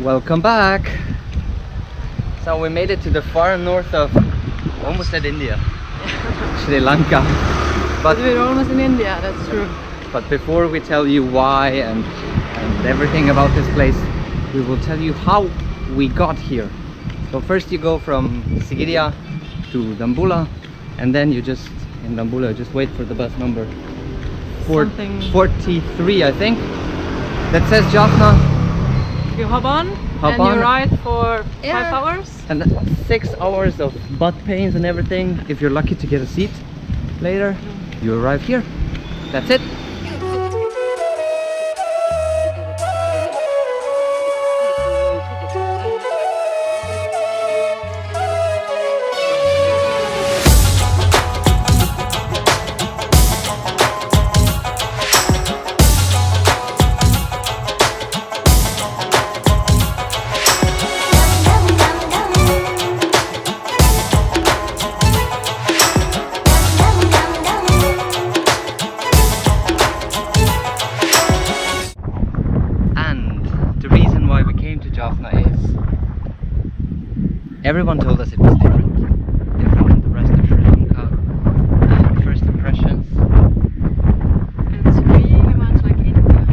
Welcome back. So we made it to the far north of, almost at India, Sri Lanka. But we're almost in India, that's true. But before we tell you why and everything about this place, we will tell you how we got here. So first you go from Sigiriya to Dambulla, and then you just, in Dambulla, just wait for the bus number 43, I think, that says Jaffna. You hop on and you ride for 5 hours. And 6 hours of butt pains and everything. If you're lucky to get a seat later, you arrive here. That's it. Jaffna is, everyone told us it was different than the rest of Sri Lanka. First impressions. It's really much like India.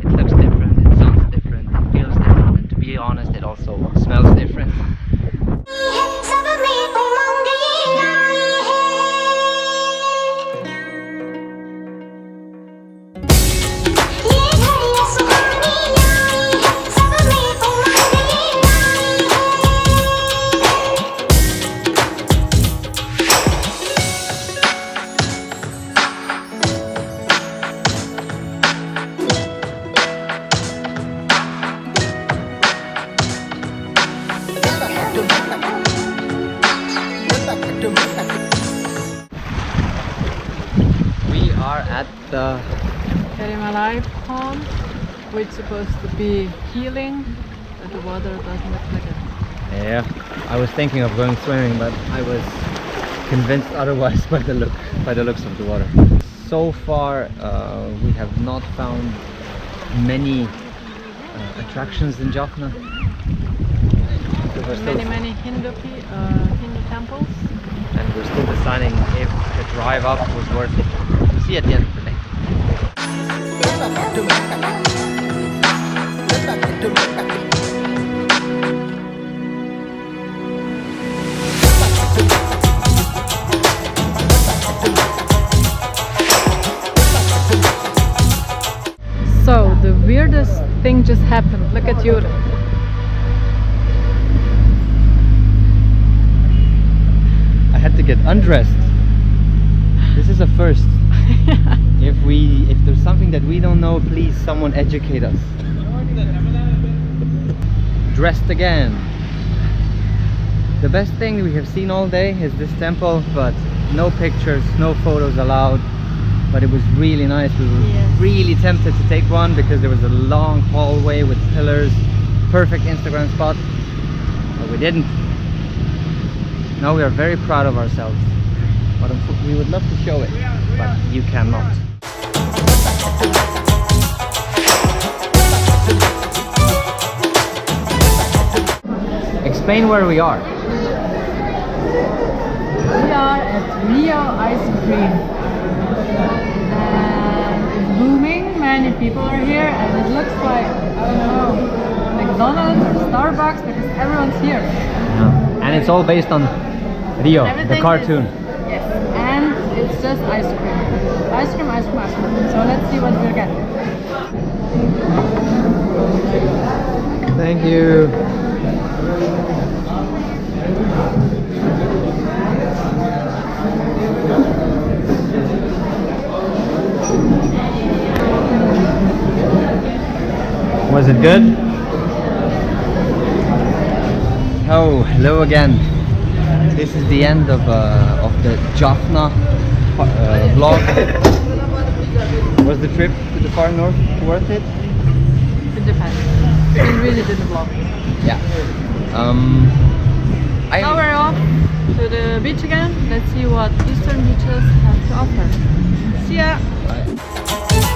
It looks different, it sounds different, it feels different, and to be honest, it also smells different. We are at the Keerimalai pond, which is supposed to be healing, but the water doesn't look like it. Yeah, I was thinking of going swimming, but I was convinced otherwise by the looks of the water. So far, we have not found many attractions in Jaffna. Many Hindu temples. And we're still deciding if the drive up was worth it. We'll see at the end of the day. So the weirdest thing just happened. Look at you. I had to get undressed. This is a first. Yeah. If there's something that we don't know, please someone educate us. Dressed again. The best thing we have seen all day is this temple, but no pictures, no photos allowed. But it was really nice. We were really tempted to take one because there was a long hallway with pillars, perfect Instagram spot, but we didn't. Now we are very proud of ourselves, but we would love to show it, but you cannot. Explain where we are. We are at Rio Ice Cream. And it's booming, many people are here, and it looks like, I don't know, McDonald's or Starbucks because everyone's here. Yeah. And it's all based on Rio, the cartoon. Yes, and it's just ice cream. Ice cream, ice cream, ice cream. So let's see what we'll get. Thank you. Was it good? Oh, hello again. This is the end of the Jaffna vlog. Was the trip to the far north worth it? It depends. We really didn't vlog. Yeah. Now we're off to the beach again. Let's see what eastern beaches have to offer. See ya! Bye.